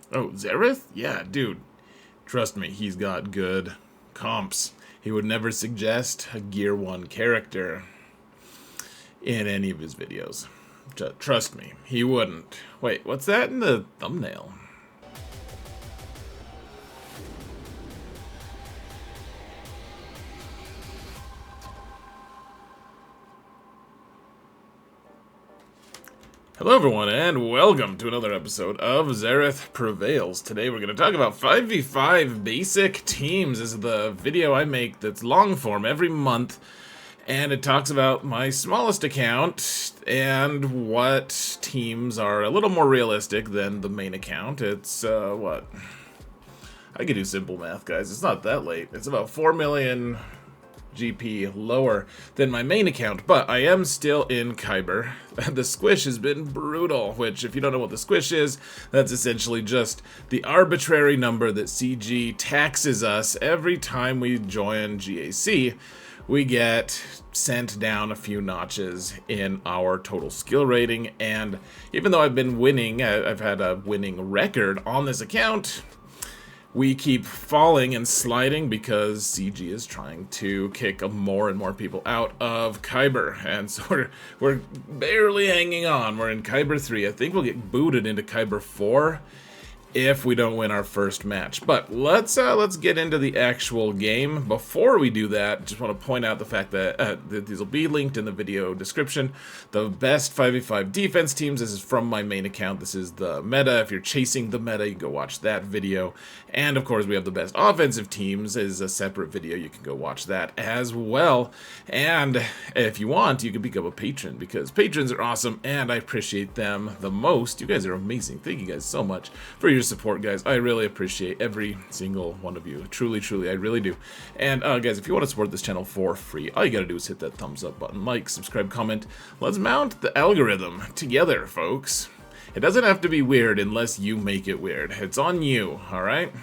Oh, Zareth? Yeah, dude. Trust me, he's got good comps. He would never suggest a Gear 1 character in any of his videos. Trust me, he wouldn't. Wait, what's that in the thumbnail? Hello everyone, and welcome to another episode of Zareth Prevails. Today we're going to talk about 5v5 basic teams. This is the video I make that's long form every month, and it talks about my smallest account and what teams are a little more realistic than the main account. It's, what? I can do simple math, guys. It's not that late. It's about 4 million GP lower than my main account, but I am still in KYBER. The squish has been brutal, which, if you don't know what the squish is, that's essentially just the arbitrary number that CG taxes us every time we join GAC. We get sent down a few notches in our total skill rating, and even though I've been winning, I've had a winning record on this account, we keep falling and sliding because CG is trying to kick more and more people out of KYBER. And so we're barely hanging on. We're in KYBER 3. I think we'll get booted into KYBER 4 if we don't win our first match. But let's get into the actual game. Before we do that, just want to point out the fact that these will be linked in the video description. The best 5v5 defense teams, this is from my main account. This is the meta. If you're chasing the meta, you can go watch that video. And of course, we have the best offensive teams is a separate video. You can go watch that as well. And if you want, you can become a patron, because patrons are awesome and I appreciate them the most. You guys are amazing. Thank you guys so much for your support, guys. I really appreciate every single one of you. Truly, I really do. And guys, if you want to support this channel for free, all you gotta do is hit that thumbs up button, like, subscribe, comment. Let's mount the algorithm together, folks. It doesn't have to be weird unless you make it weird. It's on you, all right?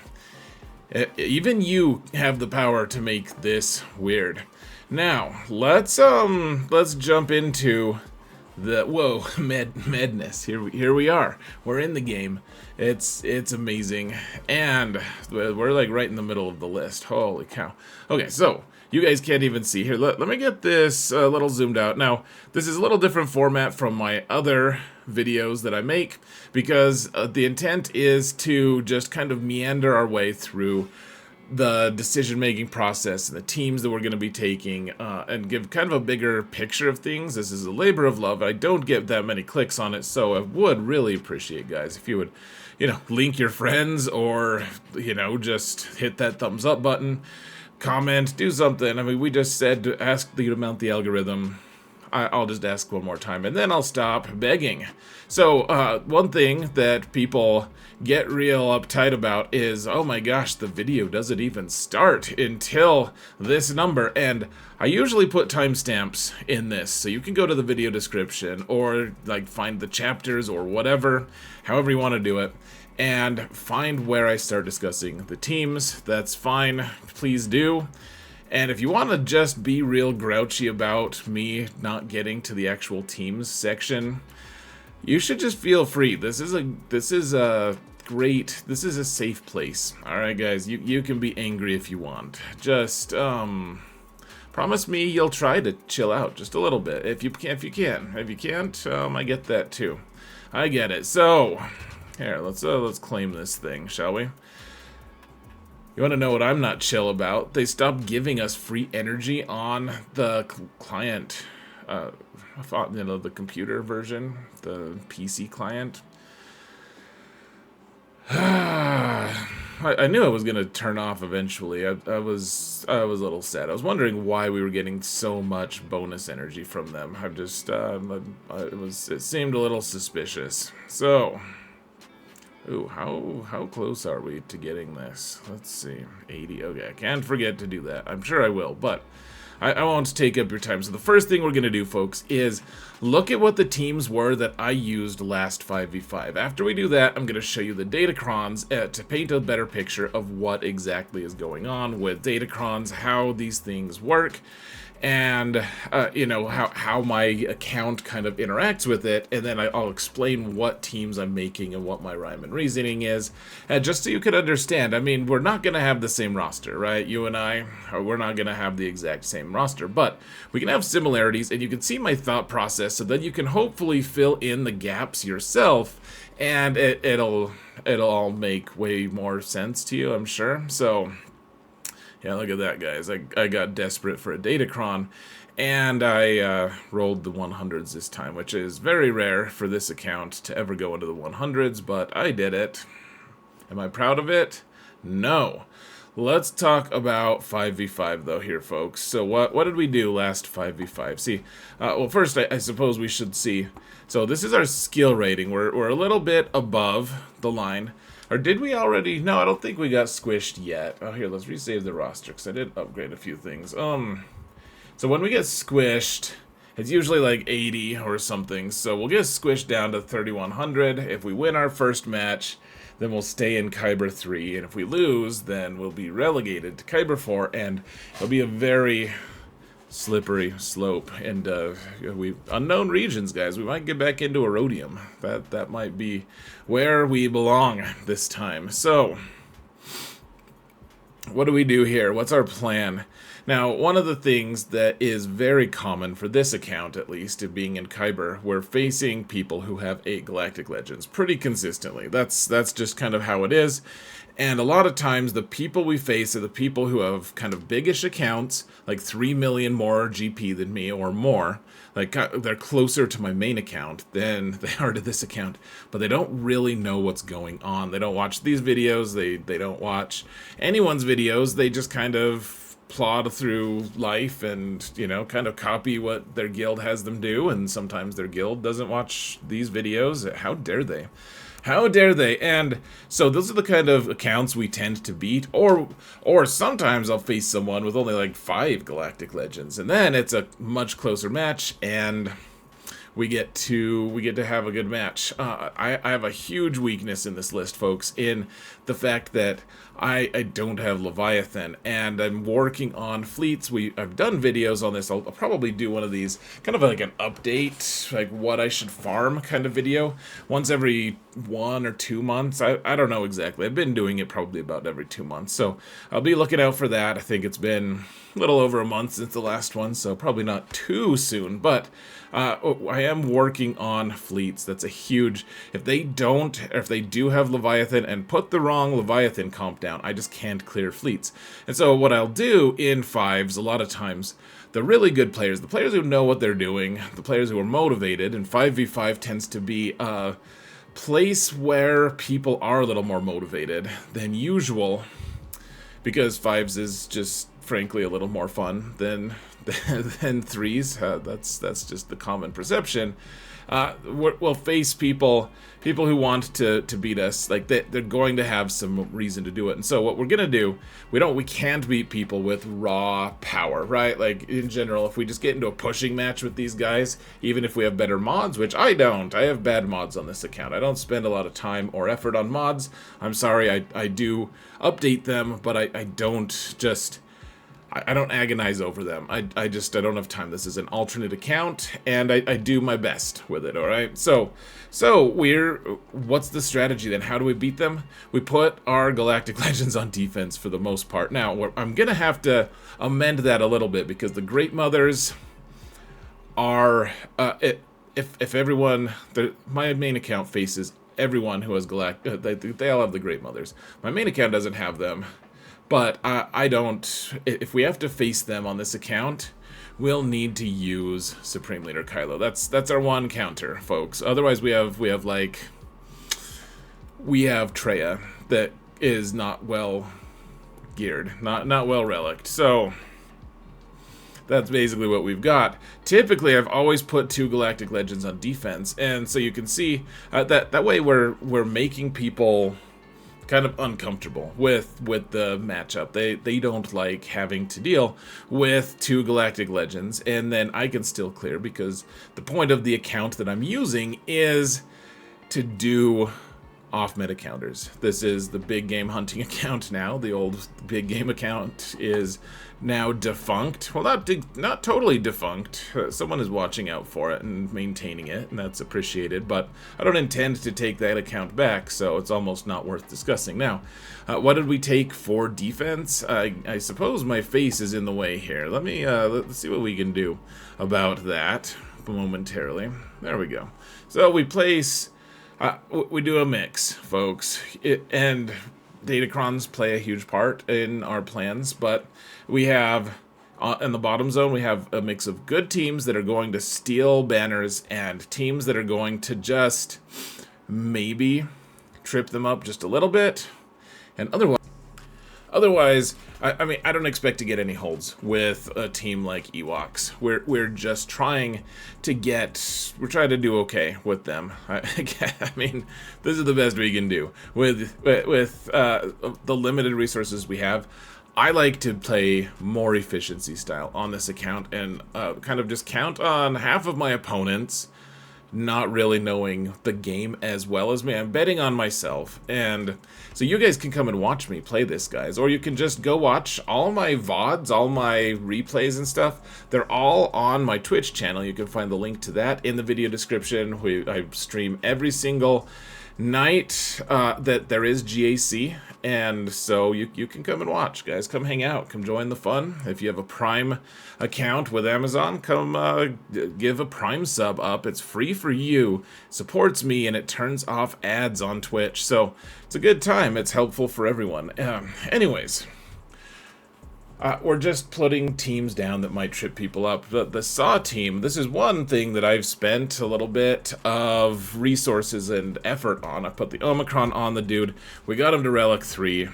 Even you have the power to make this weird. Now, let's jump into the madness. Here we are. We're in the game. It's amazing, and we're like right in the middle of the list. Holy cow. Okay, so you guys can't even see here. Let me get this a little zoomed out. Now, this is a little different format from my other videos that I make, because the intent is to just kind of meander our way through the decision-making process and the teams that we're going to be taking, and give kind of a bigger picture of things. This is a labor of love. I don't get that many clicks on it, so I would really appreciate, guys, if you would, link your friends, or, just hit that thumbs up button, comment, do something. I mean, we just said to ask you to mount the algorithm. I'll just ask one more time, and then I'll stop begging. So, one thing that people get real uptight about is, oh my gosh, the video doesn't even start until this number. And I usually put timestamps in this, so you can go to the video description, or like find the chapters or whatever, however you want to do it, and find where I start discussing the teams. That's fine, please do. And if you want to just be real grouchy about me not getting to the actual teams section, you should just feel free. This is a safe place. All right, guys, you can be angry if you want. Just promise me you'll try to chill out just a little bit if you can. If you can't, I get that too. I get it. So here, let's claim this thing, shall we? You want to know what I'm not chill about? They stopped giving us free energy on the client, the computer version, the PC client. I knew it was gonna turn off eventually. I was a little sad. I was wondering why we were getting so much bonus energy from them. I just it seemed a little suspicious. So. Ooh, how close are we to getting this? Let's see, 80, okay, I can't forget to do that. I'm sure I will, but I won't take up your time. So the first thing we're going to do, folks, is look at what the teams were that I used last 5v5. After we do that, I'm going to show you the Datacrons to paint a better picture of what exactly is going on with Datacrons, how these things work, and you know, how my account kind of interacts with it, and then I'll explain what teams I'm making and what my rhyme and reasoning is, just so you can understand. I mean, we're not going to have the same roster, right? You and I, we're not going to have the exact same roster, but we can have similarities, and you can see my thought process, so that you can hopefully fill in the gaps yourself, and it'll all make way more sense to you, I'm sure. So yeah, look at that, guys. I got desperate for a Datacron, and I rolled the 100s this time, which is very rare for this account to ever go into the 100s, but I did it. Am I proud of it? No. Let's talk about 5v5, though, here, folks. So what did we do last 5v5? See, well, first, I suppose we should see. So this is our skill rating. We're a little bit above the line. Or did we already? No, I don't think we got squished yet. Oh, here, let's resave the roster, because I did upgrade a few things. So when we get squished, it's usually like 80 or something. So we'll get squished down to 3100. If we win our first match, then we'll stay in KYBER 3. And if we lose, then we'll be relegated to KYBER 4. And it'll be a very slippery slope, and we unknown regions, guys. We might get back into Erodium. That might be where we belong this time. So what do we do here? What's our plan? Now, one of the things that is very common for this account, at least, of being in KYBER, we're facing people who have 8 Galactic Legends pretty consistently. That's just kind of how it is. And a lot of times, the people we face are the people who have kind of biggish accounts, like 3 million more GP than me or more. Like, they're closer to my main account than they are to this account, but they don't really know what's going on. They don't watch these videos. They don't watch anyone's videos. They just kind of plod through life and, you know, kind of copy what their guild has them do, and sometimes their guild doesn't watch these videos. How dare they? How dare they? And so those are the kind of accounts we tend to beat, or sometimes I'll face someone with only like 5 Galactic Legends, and then it's a much closer match, and we get to have a good match. I have a huge weakness in this list, folks, in the fact that I don't have Leviathan, and I'm working on fleets. I've done videos on this. I'll probably do one of these, kind of like an update, like what I should farm kind of video, once every 1 or 2 months. I don't know exactly. I've been doing it probably about every 2 months, so I'll be looking out for that. I think it's been a little over a month since the last one, so probably not too soon, but I am working on fleets. That's a huge, if they do have Leviathan and put the wrong Leviathan comp down, I just can't clear fleets. And so what I'll do in 5s, a lot of times, the really good players, the players who know what they're doing, the players who are motivated, and 5v5 tends to be a place where people are a little more motivated than usual, because 5s is just frankly a little more fun than 3s. That's just the common perception. We'll face people who want to beat us. Like they're going to have some reason to do it. And so what we're gonna do, we can't beat people with raw power, right? Like in general, if we just get into a pushing match with these guys, even if we have better mods, which I don't, I have bad mods on this account. I don't spend a lot of time or effort on mods. I'm sorry, I do update them, but I don't just, I don't agonize over them. I don't have time. This is an alternate account, and I do my best with it, all right? So what's the strategy then? How do we beat them? We put our Galactic Legends on defense for the most part. Now, I'm going to have to amend that a little bit, because the Great Mothers are, if everyone, my main account faces everyone who has Galactic, they all have the Great Mothers. My main account doesn't have them. But I don't, if we have to face them on this account, we'll need to use Supreme Leader Kylo. That's our one counter, folks. Otherwise we have Treya that is not well geared, not well relicked. So that's basically what we've got. Typically, I've always put 2 Galactic Legends on defense, and so you can see that way we're making people kind of uncomfortable with the matchup. They don't like having to deal with 2 Galactic Legends, and then I can still clear, because the point of the account that I'm using is to do off-meta counters. This is the big game hunting account now. The old big game account is now defunct. Well, not totally defunct. Someone is watching out for it and maintaining it, and that's appreciated, but I don't intend to take that account back, so it's almost not worth discussing. Now, what did we take for defense? I suppose my face is in the way here. Let's see what we can do about that momentarily. There we go. So we place... we do a mix, folks, and Datacrons play a huge part in our plans, but we have, in the bottom zone, we have a mix of good teams that are going to steal banners and teams that are going to just maybe trip them up just a little bit, and otherwise, I mean, I don't expect to get any holds with a team like Ewoks. We're just trying to do okay with them. I mean, this is the best we can do with the limited resources we have. I like to play more efficiency style on this account and kind of just count on half of my opponents not really knowing the game as well as me. I'm betting on myself, and so you guys can come and watch me play this, guys, or you can just go watch all my VODs, all my replays and stuff. They're all on my Twitch channel. You can find the link to that in the video description. I stream every single night that there is GAC, and so you can come and watch, guys. Come hang out, come join the fun. If you have a Prime account with Amazon, come give a Prime sub up. It's free for you, supports me, and it turns off ads on Twitch, so it's a good time. It's helpful for everyone. Anyways, we're just putting teams down that might trip people up. The Saw team, this is one thing that I've spent a little bit of resources and effort on. I put the Omicron on the dude. We got him to Relic 3.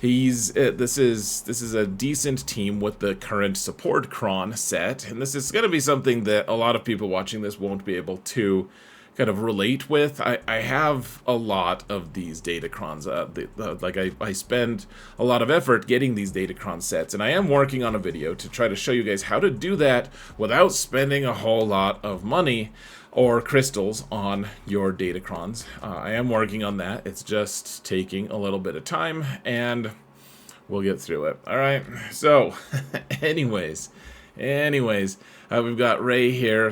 This is a decent team with the current support cron set, and this is going to be something that a lot of people watching this won't be able to kind of relate with. I have a lot of these Datacrons. I spend a lot of effort getting these Datacron sets, and I am working on a video to try to show you guys how to do that without spending a whole lot of money or crystals on your Datacrons. I am working on that. It's just taking a little bit of time, and we'll get through it. All right, so anyways, we've got Ray here.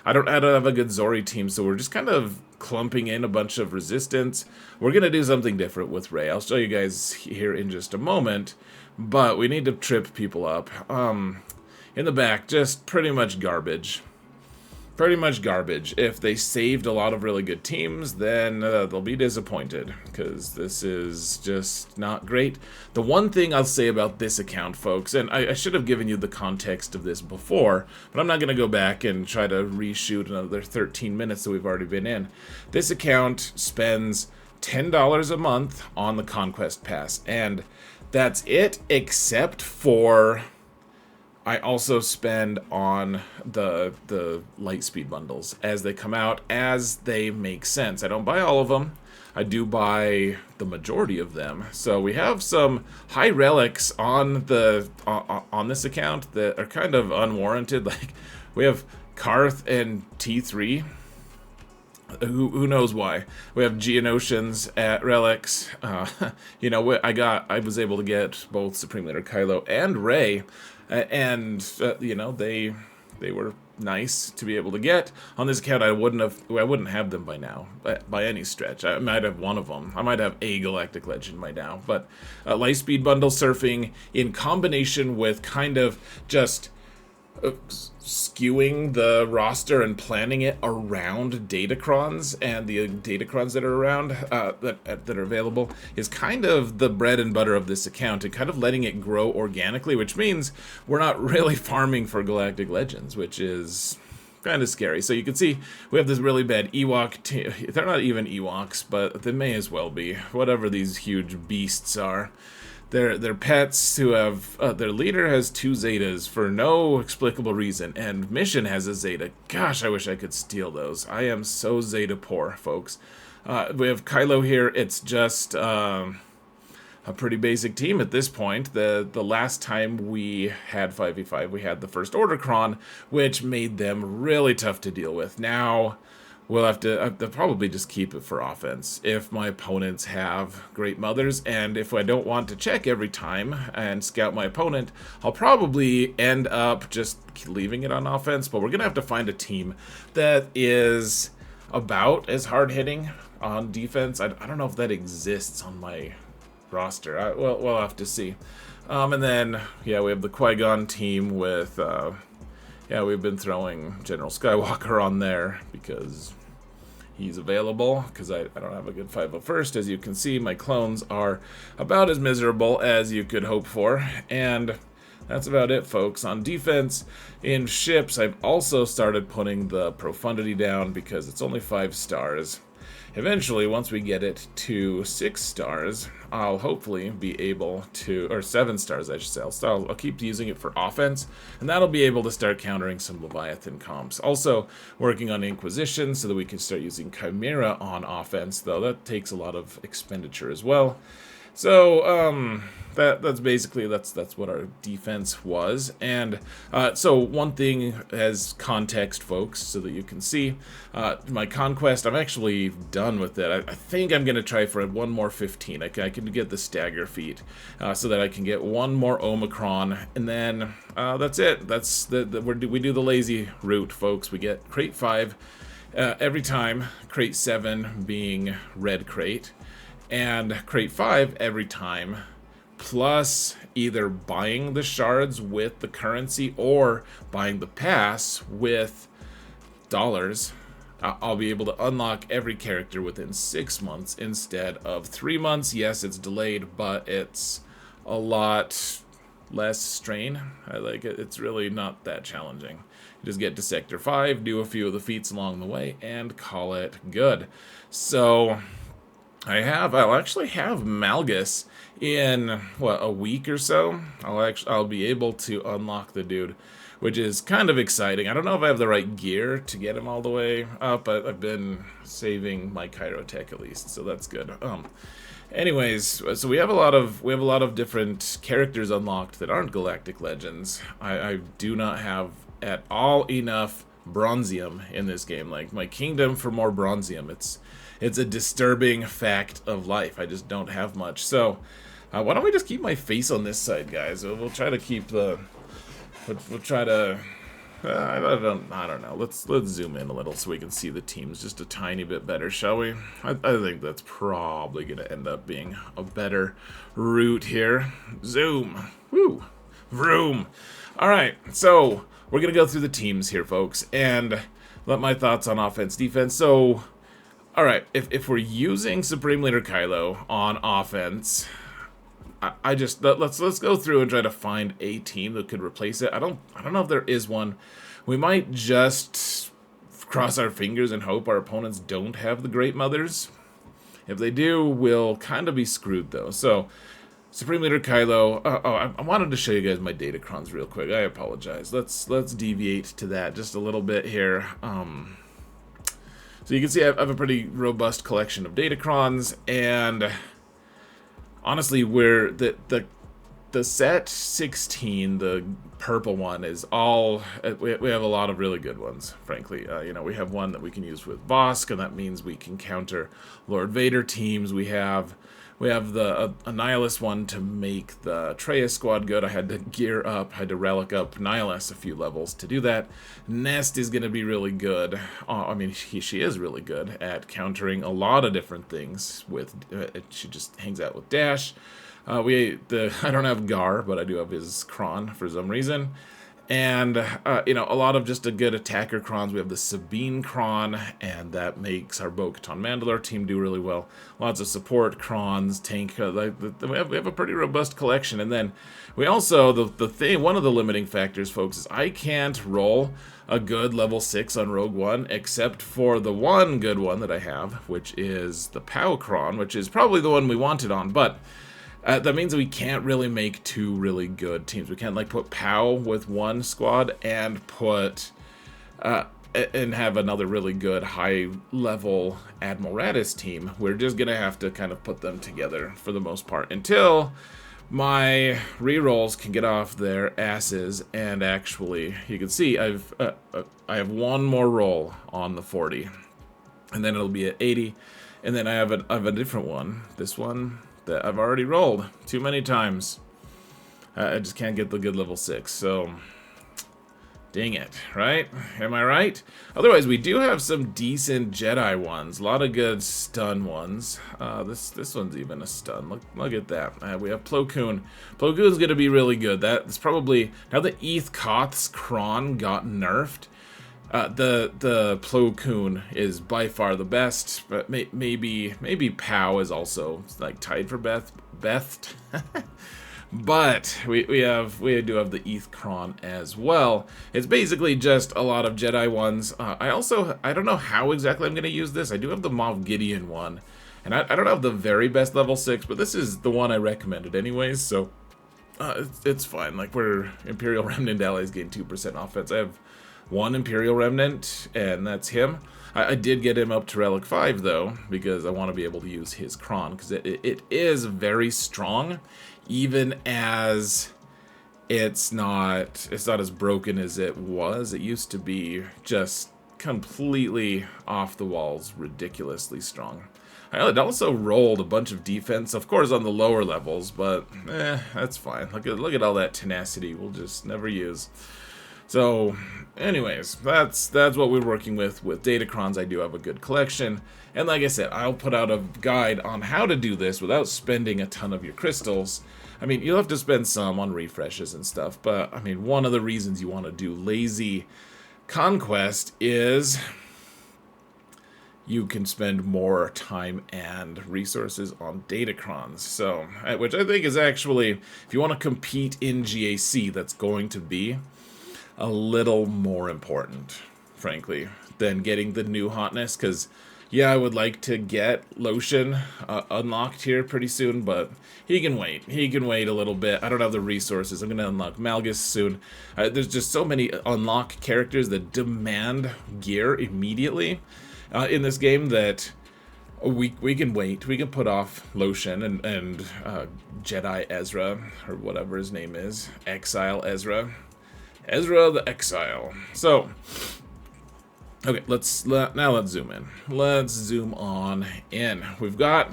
I don't have a good Zori team, so we're just kind of clumping in a bunch of resistance. We're going to do something different with Ray. I'll show you guys here in just a moment, but we need to trip people up. In the back, just pretty much garbage. Pretty much garbage. If they saved a lot of really good teams, then they'll be disappointed, because this is just not great. The one thing I'll say about this account, folks, and I should have given you the context of this before, but I'm not going to go back and try to reshoot another 13 minutes that we've already been in. This account spends $10 a month on the Conquest Pass, and that's it, except for... I also spend on the Lightspeed bundles as they come out, as they make sense. I don't buy all of them. I do buy the majority of them. So we have some high relics on this account that are kind of unwarranted. Like, we have Karth and T3. Who knows why? We have Geonosians at relics. You know, I was able to get both Supreme Leader Kylo and Rey. You know, they were nice to be able to get. On this account, I wouldn't have them by now, by any stretch. I might have one of them. I might have a Galactic Legend by now. But Lightspeed bundle surfing in combination with kind of just skewing the roster and planning it around Datacrons and the Datacrons that are around, that are available, is kind of the bread and butter of this account, and kind of letting it grow organically, which means we're not really farming for Galactic Legends, which is kind of scary. So you can see we have this really bad Ewok team. They're not even Ewoks, but they may as well be, whatever these huge beasts are. They're pets who have, their leader has 2 Zetas for no explicable reason, and Mission has a Zeta. Gosh, I wish I could steal those. I am so Zeta poor, folks. We have Kylo here. It's just a pretty basic team at this point. The last time we had 5v5, we had the First Order Cron, which made them really tough to deal with. Now I'll probably just keep it for offense if my opponents have great mothers, and if I don't want to check every time and scout my opponent, I'll probably end up just leaving it on offense. But we're gonna have to find a team that is about as hard-hitting on defense. I don't know if that exists on my roster. We'll have to see. And then, yeah, we have the Qui-Gon team with, yeah, we've been throwing General Skywalker on there because he's available, because I don't have a good 501st. As you can see, my clones are about as miserable as you could hope for, and that's about it, folks. On defense, in ships, I've also started putting the profundity down because it's only 5 stars. Eventually, once we get it to 6 stars, I'll hopefully be able to, or 7 stars I should say, I'll keep using it for offense, and that'll be able to start countering some Leviathan comps. Also, working on Inquisition so that we can start using Chimera on offense, though that takes a lot of expenditure as well. So, that's basically, that's what our defense was. And so one thing as context, folks, so that you can see, my conquest, I'm actually done with it. I think I'm going to try for one more 15. I can get the stagger feat so that I can get one more Omicron, and then that's it. That's we do the lazy route, folks. We get crate 5 every time, crate 7 being red crate, and crate 5 every time, plus either buying the shards with the currency or buying the pass with dollars. I'll be able to unlock every character within 6 months instead of 3 months. Yes, it's delayed, but it's a lot less strain. I like it. It's really not that challenging. You just get to Sector 5, do a few of the feats along the way, and call it good. So I'll actually have Malgus in, what, a week or so? I'll be able to unlock the dude, which is kind of exciting. I don't know if I have the right gear to get him all the way up, but I've been saving my Chirotech at least, so that's good. Anyways, so we have a lot of different characters unlocked that aren't Galactic Legends. I do not have at all enough bronzium in this game. Like, my kingdom for more bronzium, it's a disturbing fact of life. I just don't have much. So why don't we just keep my face on this side, guys? We'll try to keep the we'll try to I don't know. Let's zoom in a little so we can see the teams just a tiny bit better, shall we? I think that's probably going to end up being a better route here. Zoom. Woo. Vroom. All right. So we're going to go through the teams here, folks, and let my thoughts on offense, defense. So, all right, if we're using Supreme Leader Kylo on offense, let's go through and try to find a team that could replace it. I don't know if there is one. We might just cross our fingers and hope our opponents don't have the Great Mothers. If they do, we'll kind of be screwed though. So, Supreme Leader Kylo. I wanted to show you guys my Datacrons real quick. I apologize. Let's deviate to that just a little bit here. So you can see I have a pretty robust collection of Datacrons, and honestly, where the set 16, the purple one, is all we have a lot of really good ones. Frankly, you know, we have one that we can use with Bosk, and that means we can counter Lord Vader teams. We have the a Nihilus one to make the Atreus squad good. I had to gear up, had to relic up Nihilus a few levels to do that. Nest is going to be really good. I mean, she is really good at countering a lot of different things. With she just hangs out with Dash. I don't have Gar, but I do have his Kron for some reason. And, you know, a lot of just a good attacker Krons. We have the Sabine Kron, and that makes our Bo-Katan Mandalore team do really well. Lots of support Krons, tank, we have a pretty robust collection. And then we also, one of the limiting factors, folks, is I can't roll a good level 6 on Rogue One, except for the one good one that I have, which is the Pow Kron, which is probably the one we wanted on, but that means we can't really make two really good teams. We can't like put Pow with one squad and put and have another really good high-level Admiral Raddus team. We're just gonna have to kind of put them together for the most part until my rerolls can get off their asses. And actually, you can see I have one more roll on the 40. and then it'll be at 80. And then I have a different one. This one that I've already rolled too many times. I just can't get the good level 6, so dang it, right? Am I right? Otherwise, we do have some decent Jedi ones. A lot of good stun ones. This one's even a stun. Look at that. We have Plo Koon. Plo Koon's gonna be really good. That's probably, now that Eth Koth's Kron got nerfed, the Plo Koon is by far the best, but maybe Pow is also like tied for best. But we do have the Eth Kron as well. It's basically just a lot of Jedi ones. I don't know how exactly I'm going to use this. I do have the Moff Gideon one, and I don't have the very best level 6, but this is the one I recommended anyways, so it's fine. Like, we're Imperial Remnant allies gain 2% offense. I have one Imperial Remnant, and that's him. I did get him up to Relic 5, though, because I want to be able to use his Kron, because it is very strong, even as it's not as broken as it was. It used to be just completely off the walls, ridiculously strong. I also rolled a bunch of defense, of course, on the lower levels, but that's fine. Look at all that tenacity we'll just never use. So, anyways, that's what we're working with Datacrons. I do have a good collection, and like I said, I'll put out a guide on how to do this without spending a ton of your crystals. I mean, you'll have to spend some on refreshes and stuff, but I mean, one of the reasons you want to do lazy conquest is you can spend more time and resources on Datacrons. So, which I think is actually, if you want to compete in GAC, that's going to be a little more important, frankly, than getting the new hotness, because yeah, I would like to get Lotion unlocked here pretty soon, but he can wait. He can wait a little bit. I don't have the resources. I'm going to unlock Malgus soon. There's just so many unlock characters that demand gear immediately in this game that we can wait. We can put off Lotion and Jedi Ezra, or whatever his name is. Exile Ezra. Ezra the Exile. So, okay, let's zoom in. Let's zoom on in. We've got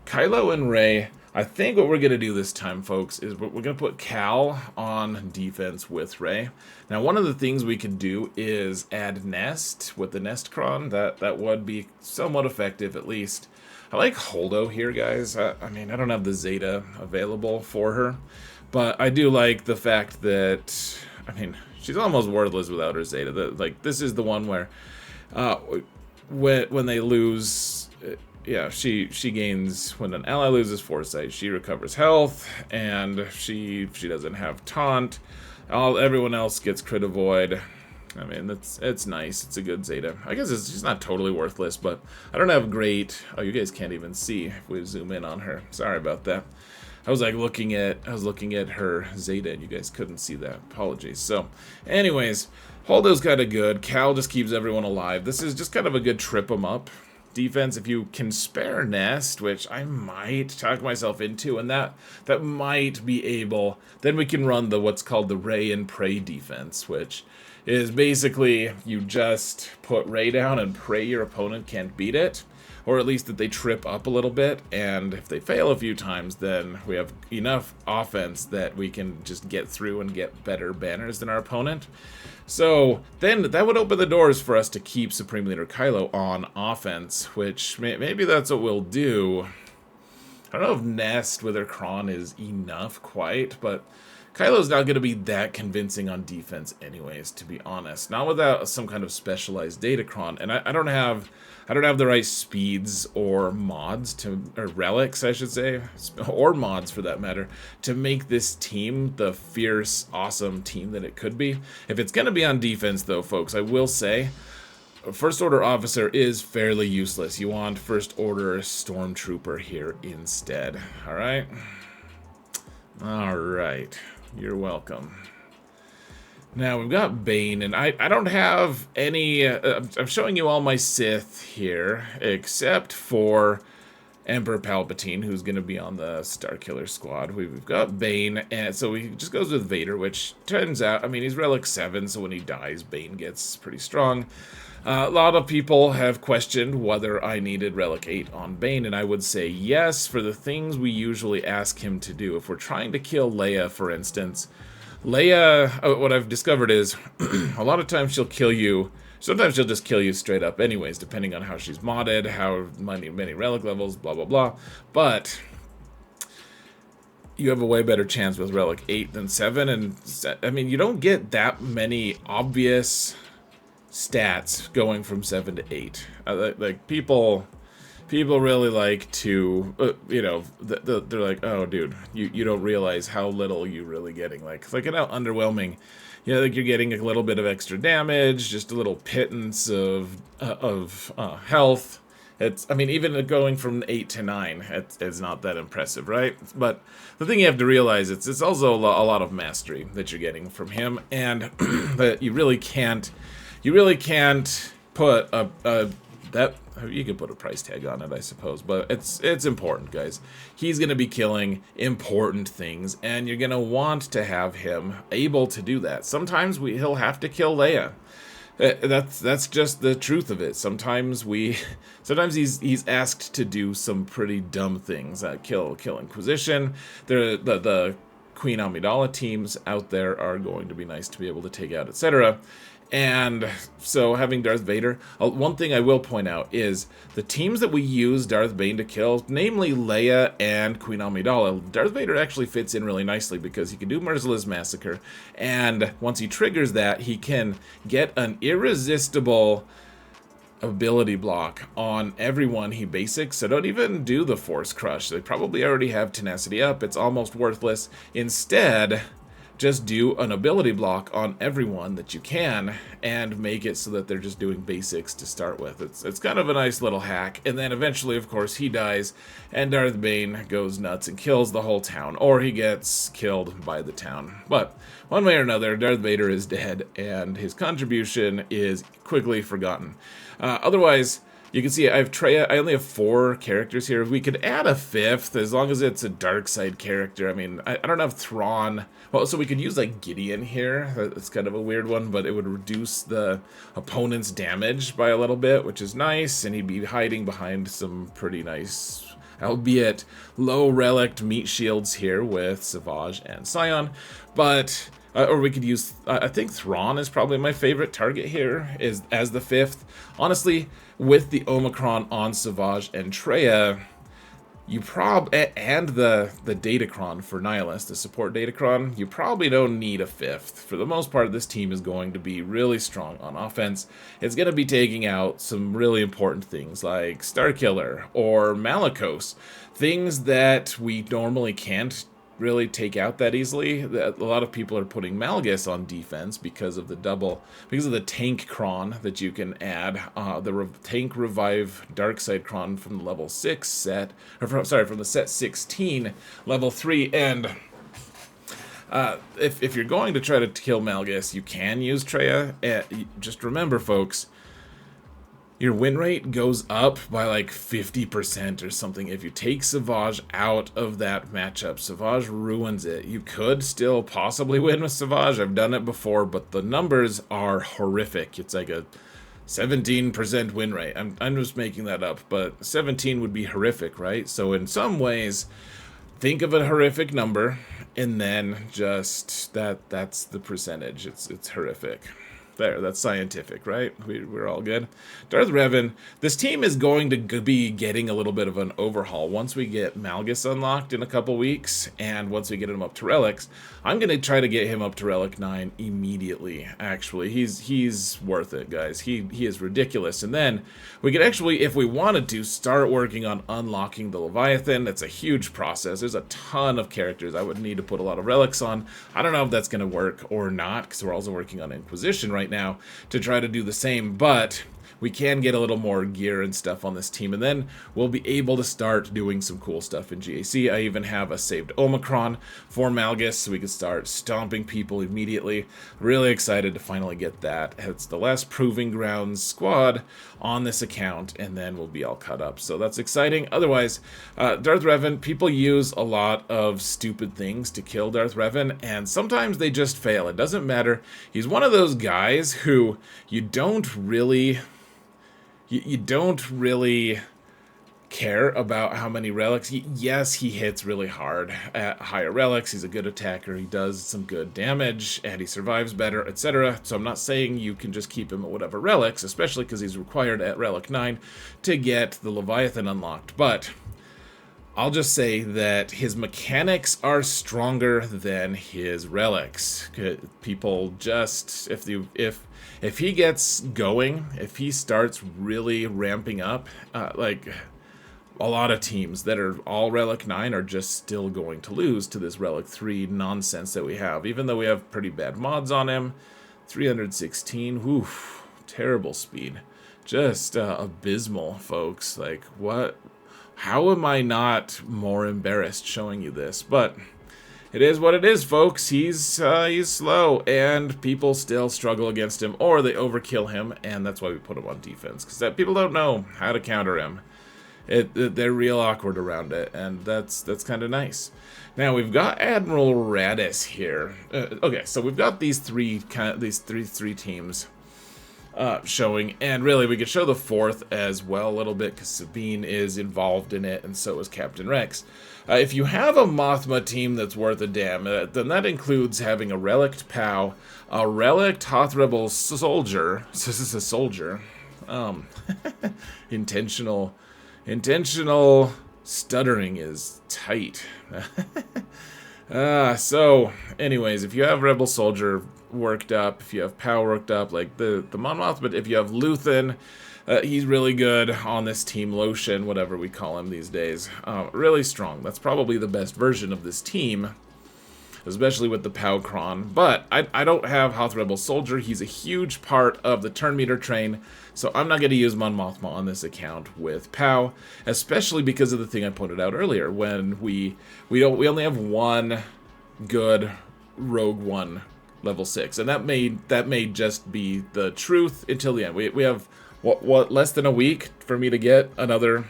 Kylo and Rey. I think what we're going to do this time, folks, is we're going to put Cal on defense with Rey. Now, one of the things we could do is add Nest with the Nest Kron. That would be somewhat effective, at least. I like Holdo here, guys. I mean, I don't have the Zeta available for her, but I do like the fact that, I mean, she's almost worthless without her Zeta. Like, this is the one where when they lose, yeah, she gains, when an ally loses foresight, she recovers health, and she doesn't have taunt. Everyone else gets crit avoid. I mean, it's nice. It's a good Zeta. I guess she's not totally worthless, but I don't have great. Oh, you guys can't even see if we zoom in on her. Sorry about that. I was looking at her Zeta, and you guys couldn't see that. Apologies. So, anyways, Holdo's kind of good. Cal just keeps everyone alive. This is just kind of a good trip 'em up defense if you can spare Nest, which I might talk myself into, and that might be able. Then we can run what's called the Rey and Pray defense, which is basically you just put Rey down and pray your opponent can't beat it. Or at least that they trip up a little bit, and if they fail a few times, then we have enough offense that we can just get through and get better banners than our opponent. So then that would open the doors for us to keep Supreme Leader Kylo on offense, which maybe that's what we'll do. I don't know if Nest with her Kron is enough quite, but Kylo's not going to be that convincing on defense anyways, to be honest. Not without some kind of specialized Datacron. And I don't have the right speeds or mods or relics, I should say, or mods for that matter, to make this team the fierce, awesome team that it could be. If it's going to be on defense, though, folks, I will say, First Order Officer is fairly useless. You want First Order Stormtrooper here instead. All right? All right. You're welcome. Now, we've got Bane, and I don't have any... I'm showing you all my Sith here, except for Emperor Palpatine, who's going to be on the Starkiller squad. We've got Bane, and so he just goes with Vader, which turns out, I mean, he's Relic 7, so when he dies, Bane gets pretty strong. A lot of people have questioned whether I needed Relic 8 on Bane, and I would say yes for the things we usually ask him to do. If we're trying to kill Leia, for instance, Leia, what I've discovered is a lot of times she'll kill you. Sometimes she'll just kill you straight up anyways, depending on how she's modded, how many relic levels, blah, blah, blah. But you have a way better chance with Relic 8 than 7. And, I mean, you don't get that many obvious stats going from 7 to 8. Like, people really like to, you know, they're like, oh, dude, you don't realize how little you're really getting. Like, look at how underwhelming. You know, like you're getting a little bit of extra damage, just a little pittance of health. I mean, even going from 8 to 9, it's not that impressive, right? But the thing you have to realize, it's also a lot of mastery that you're getting from him, and that you really can't put you can put a price tag on it, I suppose, but it's important, guys. He's going to be killing important things, and you're going to want to have him able to do that. Sometimes he'll have to kill Leia. That's just the truth of it. Sometimes he's asked to do some pretty dumb things. Kill Inquisition. The Queen Amidala teams out there are going to be nice to be able to take out, etc. And so having Darth Vader, one thing I will point out is the teams that we use Darth Bane to kill, namely Leia and Queen Amidala, Darth Vader actually fits in really nicely because he can do Merciless Massacre, and once he triggers that, he can get an irresistible ability block on everyone he basics, so don't even do the Force Crush. They probably already have Tenacity up, it's almost worthless. Instead, just do an ability block on everyone that you can and make it so that they're just doing basics to start with. It's kind of a nice little hack, and then eventually, of course, he dies and Darth Bane goes nuts and kills the whole town, or he gets killed by the town. But one way or another, Darth Vader is dead and his contribution is quickly forgotten. Otherwise, you can see I have Traya. I only have 4 characters here. We could add a 5th as long as it's a dark side character. I mean, I don't have Thrawn. Well, so we could use like Gideon here. That's kind of a weird one, but it would reduce the opponent's damage by a little bit, which is nice. And he'd be hiding behind some pretty nice, albeit low relic meat shields here with Savage and Scion. But or we could use, I think Thrawn is probably my favorite target here as the 5th. Honestly, with the Omicron on Savage and Traya, and the Datacron for Nihilus, the support Datacron, you probably don't need a 5th. For the most part, this team is going to be really strong on offense. It's going to be taking out some really important things like Starkiller or Malicos, things that we normally can't really take out that easily. A lot of people are putting Malgus on defense because of the tank cron that you can add, tank revive Darkseid cron from the level 6 set, or from the set 16 level 3, and if you're going to try to kill Malgus, you can use Traya. Just remember, folks, your win rate goes up by like 50% or something if you take Savage out of that matchup. Savage ruins it. You could still possibly win with Savage. I've done it before, but the numbers are horrific. It's like a 17% win rate. I'm just making that up, but 17 would be horrific, right? So in some ways, think of a horrific number, and then just that's the percentage. It's horrific. There, that's scientific, right? We're all good. Darth Revan, this team is going to be getting a little bit of an overhaul once we get Malgus unlocked in a couple weeks, and once we get him up to relics. I'm going to try to get him up to relic 9 immediately, actually. He's worth it, guys. He is ridiculous. And then we could actually, if we wanted to, start working on unlocking the Leviathan. It's a huge process. There's a ton of characters I would need to put a lot of relics on. I don't know if that's going to work or not, because we're also working on Inquisition right now to try to do the same, but we can get a little more gear and stuff on this team, and then we'll be able to start doing some cool stuff in GAC. I even have a saved Omicron for Malgus, so we can start stomping people immediately. Really excited to finally get that. It's the last Proving Grounds squad on this account, and then we'll be all cut up. So that's exciting. Otherwise, Darth Revan, people use a lot of stupid things to kill Darth Revan, and sometimes they just fail. It doesn't matter. He's one of those guys who you don't really care about how many relics. Yes, he hits really hard at higher relics. He's a good attacker. He does some good damage, and he survives better, etc. So I'm not saying you can just keep him at whatever relics, especially because he's required at relic 9 to get the Leviathan unlocked. But I'll just say that his mechanics are stronger than his relics. People just, if he gets going, if he starts really ramping up, like a lot of teams that are all Relic 9 are just still going to lose to this Relic 3 nonsense that we have. Even though we have pretty bad mods on him. 316, woof, terrible speed. Just abysmal, folks. Like, what? How am I not more embarrassed showing you this? But it is what it is, folks. He's slow, and people still struggle against him, or they overkill him, and that's why we put him on defense, because people don't know how to counter him. They're real awkward around it, and that's kind of nice. Now we've got Admiral Radis here. Okay, so we've got these three teams showing, and really we could show the fourth as well a little bit because Sabine is involved in it, and so is Captain Rex. If you have a Mothma team that's worth a damn, then that includes having a Relict POW, a Relict Hoth Rebel soldier. This is a soldier. Intentional stuttering is tight. So, anyways, if you have Rebel Soldier worked up, if you have POW worked up, like the Mon Mothma, but if you have Luthen, he's really good on this team. Lotion, whatever we call him these days. Really strong. That's probably the best version of this team, especially with the Powcron. But I don't have Hoth Rebel Soldier. He's a huge part of the turn meter train, so I'm not going to use Mon Mothma on this account with POW, especially because of the thing I pointed out earlier, when we only have one good Rogue One level 6, and that may just be the truth until the end. We have what less than a week for me to get another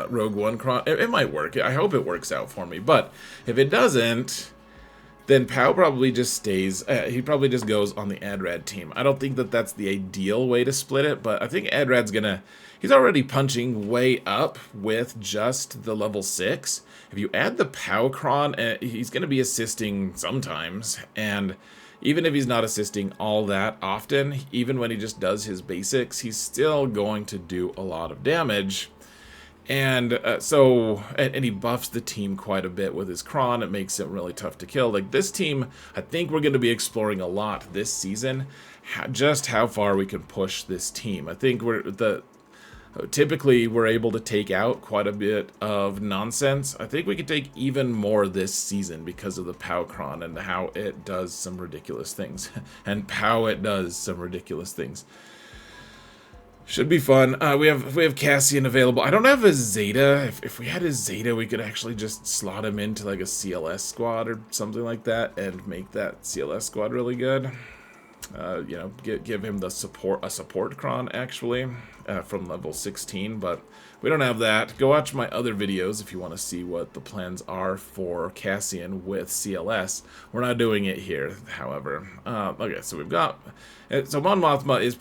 Rogue One Cron. It might work. I hope it works out for me, but if it doesn't, then POW probably just stays. He probably just goes on the Adrad team. I don't think that that's the ideal way to split it, but I think Adrad's gonna. He's already punching way up with just the level 6. If you add the Powcron, he's gonna be assisting sometimes, and even if he's not assisting all that often, even when he just does his basics, he's still going to do a lot of damage. And and he buffs the team quite a bit with his Kron. It makes it really tough to kill. Like this team, I think we're going to be exploring a lot this season, just how far we can push this team. I think typically we're able to take out quite a bit of nonsense. I think we could take even more this season because of the Powcron and how it does some ridiculous things. And how it does some ridiculous things. Should be fun. We have Cassian available. I don't have a Zeta. If we had a Zeta, we could actually just slot him into like a CLS squad or something like that and make that CLS squad really good. You know, give him a support cron actually from level 16, but we don't have that. Go watch my other videos if you want to see what the plans are for Cassian with CLS. We're not doing it here, however. Okay, so we've got. So Mon Mothma is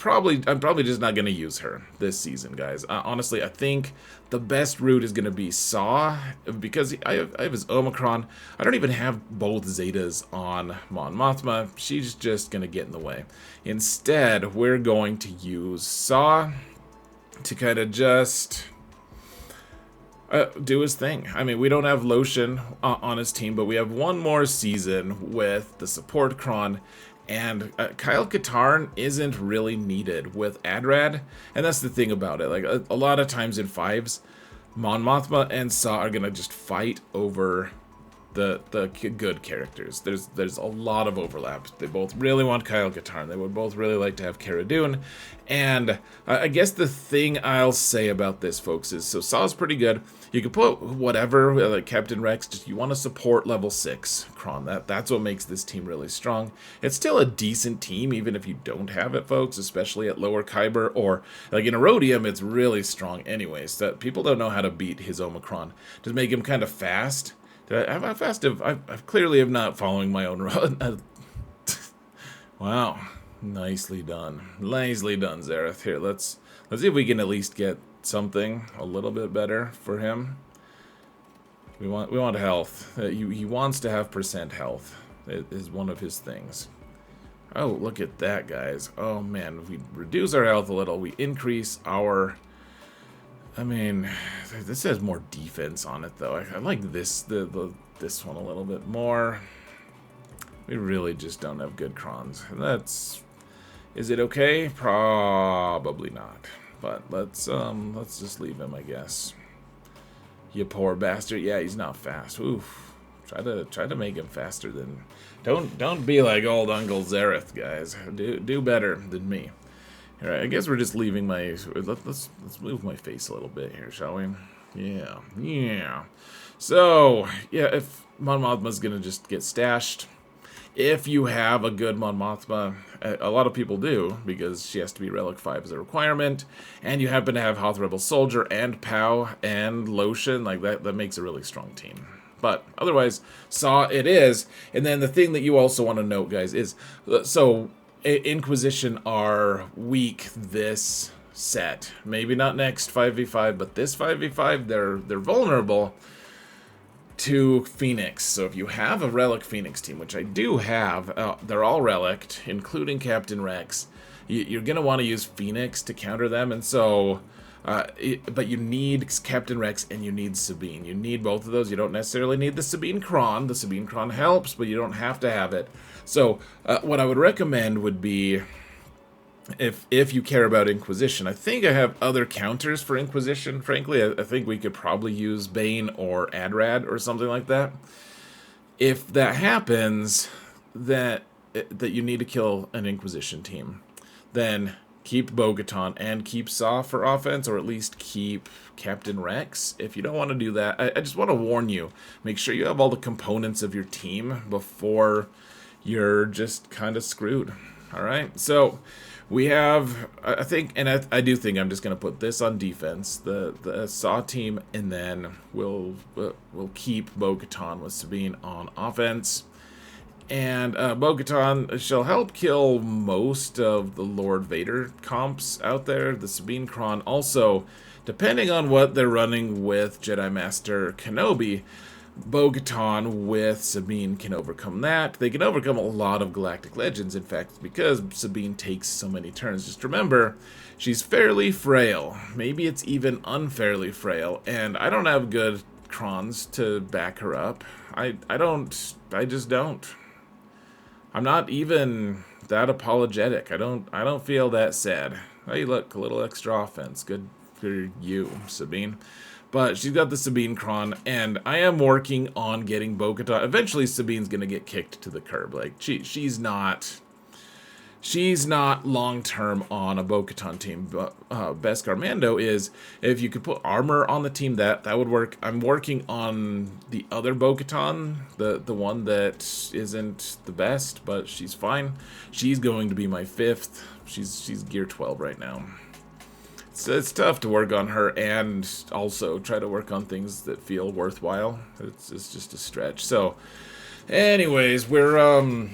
I'm probably just not going to use her this season, guys. Honestly, I think the best route is going to be Saw, because I have his Omicron. I don't even have both Zetas on Mon Mothma. She's just going to get in the way. Instead, we're going to use Saw to kind of just do his thing. I mean, we don't have Lotion on his team, but we have one more season with the support Kron. And Kyle Katarn isn't really needed with Adrad, and that's the thing about it. Like a lot of times in 5s, Mon Mothma and Saw are gonna just fight over the good characters. There's a lot of overlap. They both really want Kyle Katarn. They would both really like to have Cara Dune. And I guess the thing I'll say about this, folks, is so Saw's pretty good. You can put whatever, like Captain Rex, just you want to support level 6 Kron. That's what makes this team really strong. It's still a decent team, even if you don't have it, folks, especially at lower KYBER, or like in Erodium, it's really strong anyways. That people don't know how to beat his Omicron. Just make him kind of fast. How fast I clearly have not following my own run. Wow. Nicely done. Nicely done, Zareth. Here, let's see if we can at least get something a little bit better for him. We want health. He wants to have % health. It is one of his things. Oh, look at that, guys. Oh man, if we reduce our health a little, we increase our... I mean, this has more defense on it, though. I like this this one a little bit more. We really just don't have good crons. That's... Is it okay? Probably not. But let's just leave him, I guess. You poor bastard. Yeah, he's not fast. Oof. Try to make him faster than... Don't be like old Uncle Zareth, guys. Do better than me. Alright, I guess we're just leaving my... Let's move my face a little bit here, shall we? Yeah. So, yeah, if Mon Mothma's gonna just get stashed, if you have a good Mon Mothma, a lot of people do, because she has to be Relic 5 as a requirement, and you happen to have Hoth Rebel Soldier and Pow and Lotion, like that makes a really strong team. But otherwise, Saw it is. And then the thing that you also want to note, guys, is... So... Inquisition are weak this set. Maybe not next 5v5, but this 5v5, they're vulnerable to Phoenix. So if you have a Relic Phoenix team, which I do have, they're all Relic, including Captain Rex, you're going to want to use Phoenix to counter them. And so... but you need Captain Rex and you need Sabine. You need both of those. You don't necessarily need the Sabine Kron. The Sabine Kron helps, but you don't have to have it. So what I would recommend would be, if you care about Inquisition, I think I have other counters for Inquisition. Frankly, I think we could probably use Bane or Adrad or something like that. If that happens, that you need to kill an Inquisition team, then... keep Bo-Katan and keep Saw for offense, or at least keep Captain Rex. If you don't want to do that, I just want to warn you, make sure you have all the components of your team before you're just kind of screwed. Alright, so we have, I think, and I do think I'm just going to put this on defense, the Saw team, and then we'll keep Bo-Katan with Sabine on offense. And Bo-Katan, she'll help kill most of the Lord Vader comps out there. The Sabine Kron also, depending on what they're running with Jedi Master Kenobi, Bo-Katan with Sabine can overcome that. They can overcome a lot of Galactic Legends, in fact, because Sabine takes so many turns. Just remember, she's fairly frail. Maybe it's even unfairly frail, and I don't have good Krons to back her up. I just don't. I'm not even that apologetic. I don't feel that sad. Hey, look, a little extra offense. Good for you, Sabine. But she's got the Sabine Kron, and I am working on getting Bo-Katan. Eventually, Sabine's gonna get kicked to the curb. Like she's not long-term on a Bo-Katan team. But Beskar Mando is, if you could put armor on the team, that would work. I'm working on the other Bo-Katan, the one that isn't the best, but she's fine. She's going to be my 5th. She's gear 12 right now. It's tough to work on her and also try to work on things that feel worthwhile. It's just a stretch. So, anyways, we're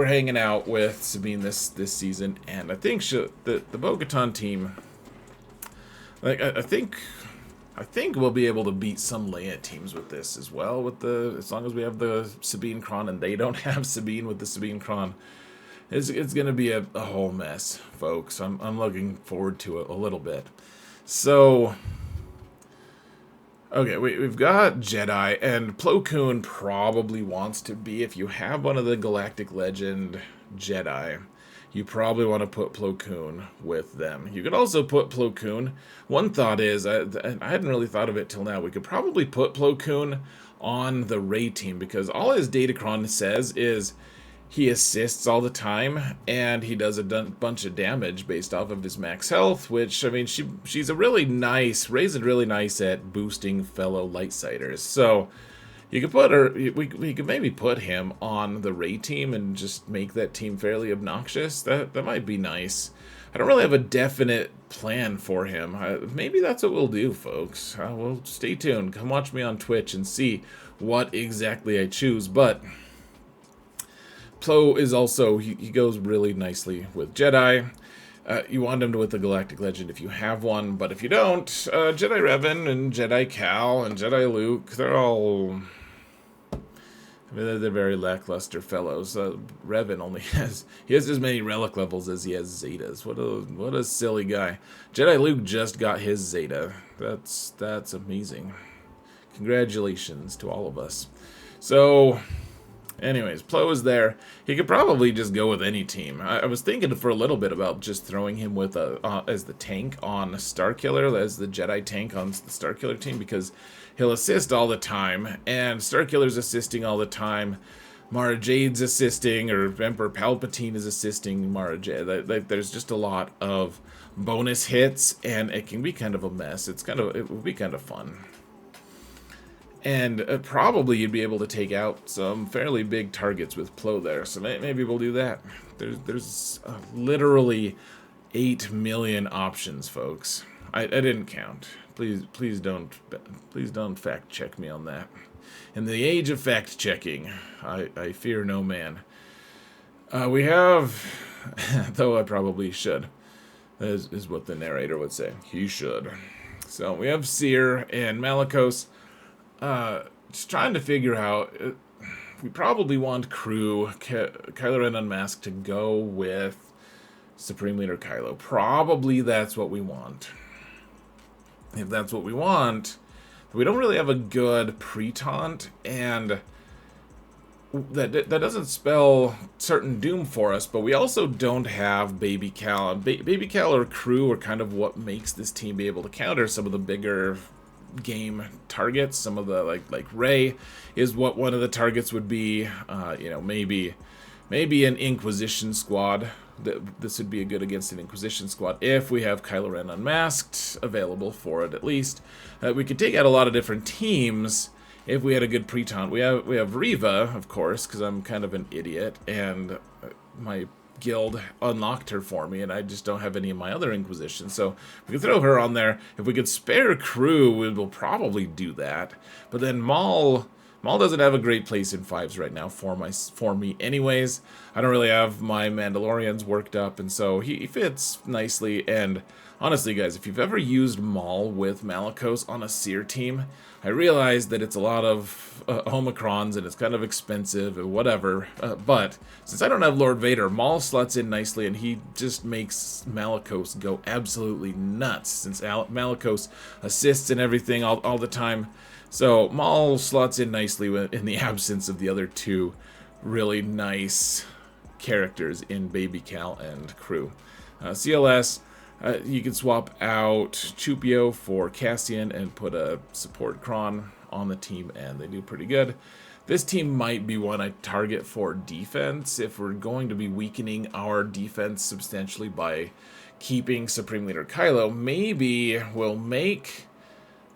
hanging out with Sabine this season, and I think the Bo-Katan team, like I think we'll be able to beat some Leia teams with this as well. As long as we have the Sabine Kron and they don't have Sabine with the Sabine Kron. It's gonna be a whole mess, folks. I'm looking forward to it a little bit. So, okay, we've got Jedi, and Plo Koon probably wants to be, if you have one of the Galactic Legend Jedi, you probably want to put Plo Koon with them. You could also put Plo Koon. One thought is, I hadn't really thought of it till now, we could probably put Plo Koon on the Ray team, because all his Datacron says is he assists all the time, and he does a bunch of damage based off of his max health, which, I mean, she's a really nice, Ray's really nice at boosting fellow Lightsiders. So you could put her, we could maybe put him on the Ray team and just make that team fairly obnoxious. That might be nice. I don't really have a definite plan for him. Maybe that's what we'll do, folks. Well, stay tuned. Come watch me on Twitch and see what exactly I choose. But Plo is also, he goes really nicely with Jedi. You want him to with the Galactic Legend if you have one, but if you don't, Jedi Revan and Jedi Cal and Jedi Luke, they're all, I mean, they're very lackluster fellows. Revan only has as many relic levels as he has Zetas. What a silly guy. Jedi Luke just got his Zeta. That's amazing. Congratulations to all of us. So, anyways, Plo is there. He could probably just go with any team. I was thinking for a little bit about just throwing him with as the tank on Starkiller, as the Jedi tank on the Starkiller team, because he'll assist all the time, and Starkiller's assisting all the time. Mara Jade's assisting, or Emperor Palpatine is assisting Mara Jade. There's just a lot of bonus hits, and it can be kind of a mess. It would be kind of fun. And probably you'd be able to take out some fairly big targets with Plo there. So maybe we'll do that. There's literally 8 million options, folks. I didn't count. Please don't fact check me on that. In the age of fact checking, I fear no man. We have, though I probably should, is what the narrator would say. He should. So we have Seer and Malicos. Just trying to figure out, we probably want Crew, Kylo Ren Unmasked, to go with Supreme Leader Kylo. Probably that's what we want. If that's what we want, we don't really have a good pre-taunt, and that doesn't spell certain doom for us, but we also don't have Baby Cal. Baby Cal or Crew are kind of what makes this team be able to counter some of the bigger game targets. Some of the like Rey is what one of the targets would be. You know, maybe an Inquisition squad. This would be a good against an Inquisition squad if we have Kylo Ren Unmasked available for it. At least we could take out a lot of different teams if we had a good pre-taunt. We have Reva, of course, because I'm kind of an idiot and my guild unlocked her for me, and I just don't have any of my other Inquisitions, so we could throw her on there. If we could spare Crew, we will probably do that. But then Maul doesn't have a great place in 5s right now for me anyways. I don't really have my Mandalorians worked up, and so he fits nicely. And honestly, guys, if you've ever used Maul with Malicos on a Seer team, I realize that it's a lot of Omicrons and it's kind of expensive and whatever, but since I don't have Lord Vader, Maul slots in nicely, and he just makes Malicos go absolutely nuts, since Malicos assists and everything all the time. So Maul slots in nicely in the absence of the other two really nice characters in Baby Cal and Crew. CLS, you can swap out Chupio for Cassian and put a support Kron on the team, and they do pretty good. This team might be one I target for defense if we're going to be weakening our defense substantially by keeping Supreme Leader Kylo. Maybe we'll make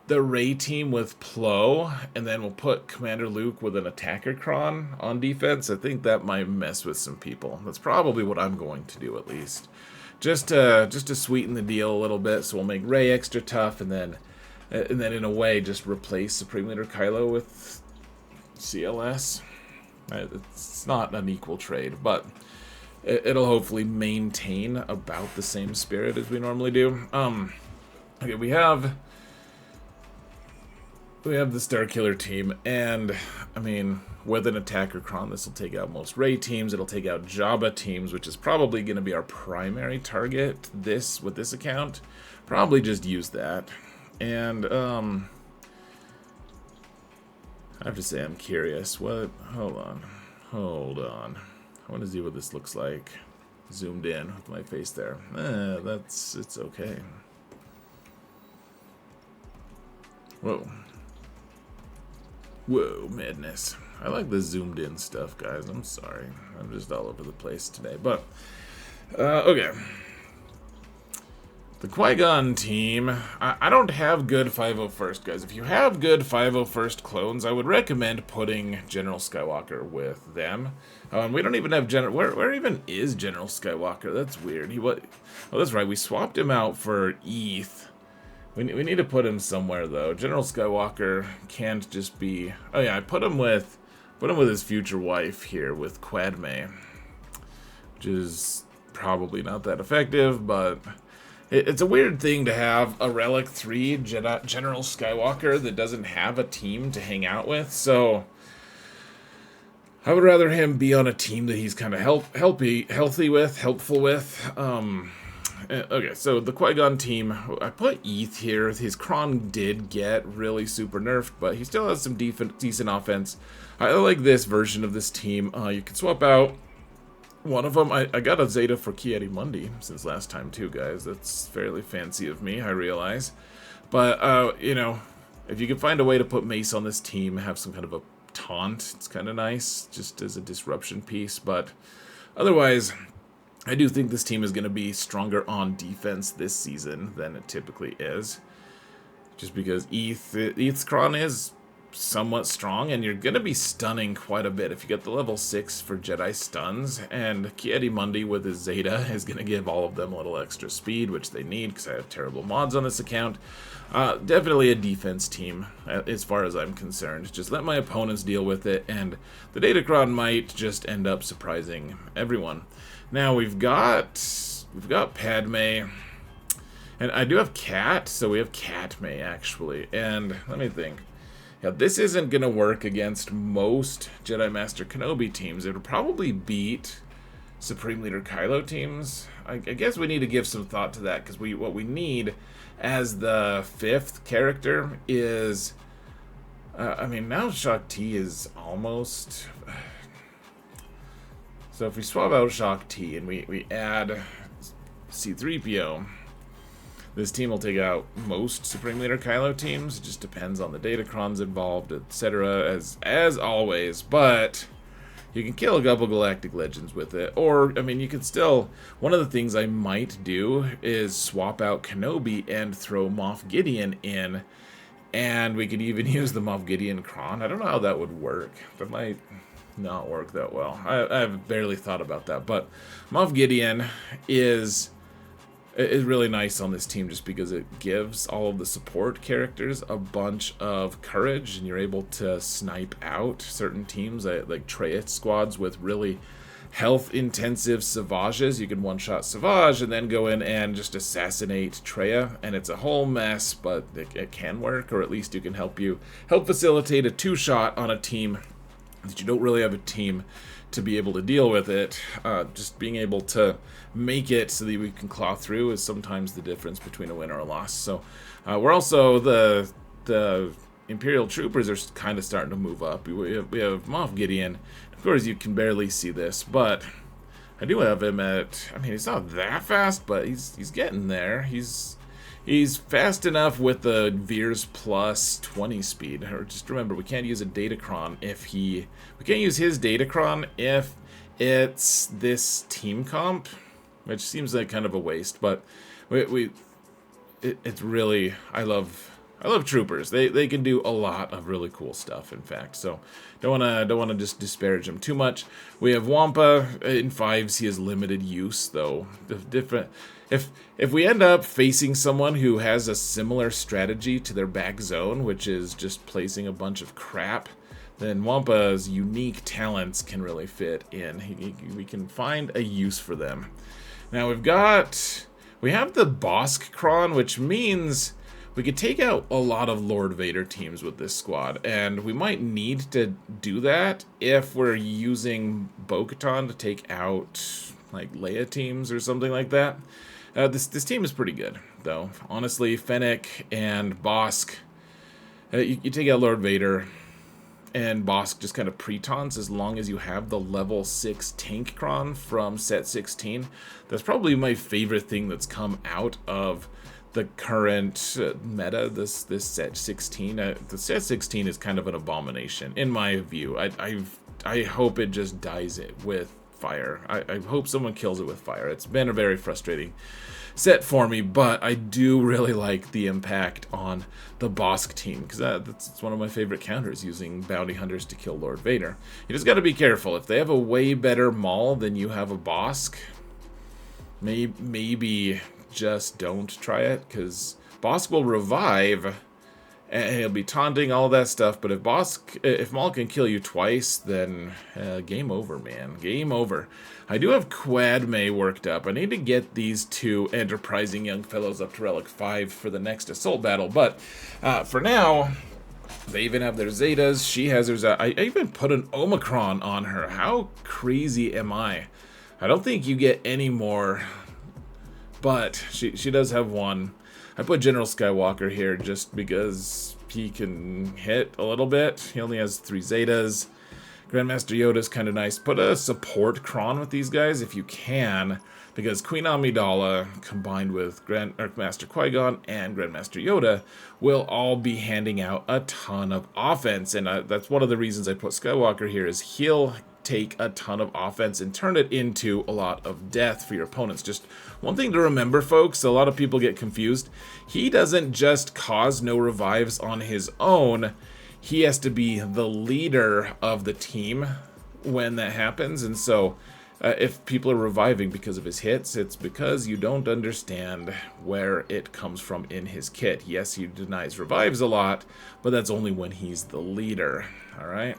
the Rey team with Plo, and then we'll put Commander Luke with an attacker Kron on defense. I think that might mess with some people. That's probably what I'm going to do, at least. Just to sweeten the deal a little bit, so we'll make Rey extra tough, and then in a way just replace Supreme Leader Kylo with CLS. It's not an equal trade, but it'll hopefully maintain about the same spirit as we normally do. Okay, we have the Starkiller team, and I mean, with an attacker Kron, this will take out most Rey teams. It'll take out Jabba teams, which is probably going to be our primary target. With this account, probably just use that. And I have to say, I'm curious. Hold on. I want to see what this looks like. zoomed in with my face there. It's okay. Whoa. Whoa, madness. I like the zoomed in stuff, guys. I'm sorry. I'm just all over the place today. But, okay. The Qui-Gon team, I don't have good 501st, guys. If you have good 501st clones, I would recommend putting General Skywalker with them. We don't even have General... Where even is General Skywalker? That's weird. Oh, that's right. We swapped him out for Eth. We need to put him somewhere, though. General Skywalker can't just be... Oh, yeah, I put him with his future wife here, with Padme. Which is probably not that effective, but... It's a weird thing to have a Relic 3 General Skywalker that doesn't have a team to hang out with, so I would rather him be on a team that he's kind of helpful with. Okay, so the Qui-Gon team, I put Eth here. His Kron did get really super nerfed, but he still has some decent offense. I like this version of this team. You can swap out one of them. I got a Zeta for KYBER since last time too, guys. That's fairly fancy of me, I realize. But, you know, if you can find a way to put Mace on this team, have some kind of a taunt, it's kind of nice, just as a disruption piece. But otherwise, I do think this team is going to be stronger on defense this season than it typically is. Just because Eth's Kron is somewhat strong, and you're going to be stunning quite a bit if you get the level 6 for Jedi stuns, and KYBER with his Zeta is going to give all of them a little extra speed, which they need because I have terrible mods on this account. Definitely a defense team as far as I'm concerned. Just let my opponents deal with it, and the Datacron might just end up surprising everyone. Now we've got Padme, and I do have Cat, so we have Catme actually, and let me think. Yeah, this isn't going to work against most Jedi Master Kenobi teams. It'll probably beat Supreme Leader Kylo teams. I guess we need to give some thought to that, because what we need as the 5th character is... I mean, now Shaak Ti is almost... So if we swap out Shaak Ti and we add C-3PO... This team will take out most Supreme Leader Kylo teams. It just depends on the Datacrons involved, etc. As always. But you can kill a couple Galactic Legends with it. Or, I mean, you can still... One of the things I might do is swap out Kenobi and throw Moff Gideon in. And we could even use the Moff Gideon Kron. I don't know how that would work. That might not work that well. I've barely thought about that. But Moff Gideon is really nice on this team just because it gives all of the support characters a bunch of courage, and you're able to snipe out certain teams like Traya squads with really health-intensive Savages. You can one-shot Savage and then go in and just assassinate Traya, and it's a whole mess, but it can work, or at least you can help facilitate a two-shot on a team that you don't really have a team to be able to deal with it. Just being able to make it so that we can claw through is sometimes the difference between a win or a loss. So we're also the Imperial Troopers are kind of starting to move up. We have Moff Gideon. Of course, you can barely see this, but I do have him at... I mean, he's not that fast, but he's getting there. He's fast enough with the Veers plus 20 speed. Or just remember, we can't use a Datacron if we can't use his Datacron if it's this team comp, which seems like kind of a waste. But it's really... I love troopers. They can do a lot of really cool stuff, in fact. So don't wanna just disparage them too much. We have Wampa in 5s. He has limited use though. If we end up facing someone who has a similar strategy to their back zone, which is just placing a bunch of crap, then Wampa's unique talents can really fit in. We can find a use for them. Now we have the Bosk Kron, which means we could take out a lot of Lord Vader teams with this squad, and we might need to do that if we're using Bo-Katan to take out like Leia teams or something like that. This team is pretty good, though. Honestly, Fennec and Bosk, you take out Lord Vader, and Bosk just kind of pre-taunts as long as you have the level 6 Tankcron from set 16. That's probably my favorite thing that's come out of the current meta, this set 16. The set 16 is kind of an abomination, in my view. I hope it just dies it with fire. I hope someone kills it with fire. It's been a very frustrating set for me, but I do really like the impact on the Bosk team, because that's one of my favorite counters, using bounty hunters to kill Lord Vader. You just got to be careful. If they have a way better Maul than you have a Bosk, maybe just don't try it, because Bosk will revive and he'll be taunting, all that stuff. But if Maul can kill you twice, then game over, man. Game over. I do have KYBER worked up. I need to get these two enterprising young fellows up to Relic 5 for the next assault battle. But for now, they even have their Zetas. She has hers. I even put an Omicron on her. How crazy am I? I don't think you get any more, but she does have one. I put General Skywalker here just because he can hit a little bit. He only has 3 Zetas. Grandmaster Yoda's kind of nice. Put a support Kron with these guys if you can, because Queen Amidala combined with Master Qui-Gon and Grandmaster Yoda will all be handing out a ton of offense. And that's one of the reasons I put Skywalker here, is he'll take a ton of offense and turn it into a lot of death for your opponents. Just one thing to remember, folks, a lot of people get confused. He doesn't just cause no revives on his own. He has to be the leader of the team when that happens. And so if people are reviving because of his hits, it's because you don't understand where it comes from in his kit. Yes, he denies revives a lot, but that's only when he's the leader. All right.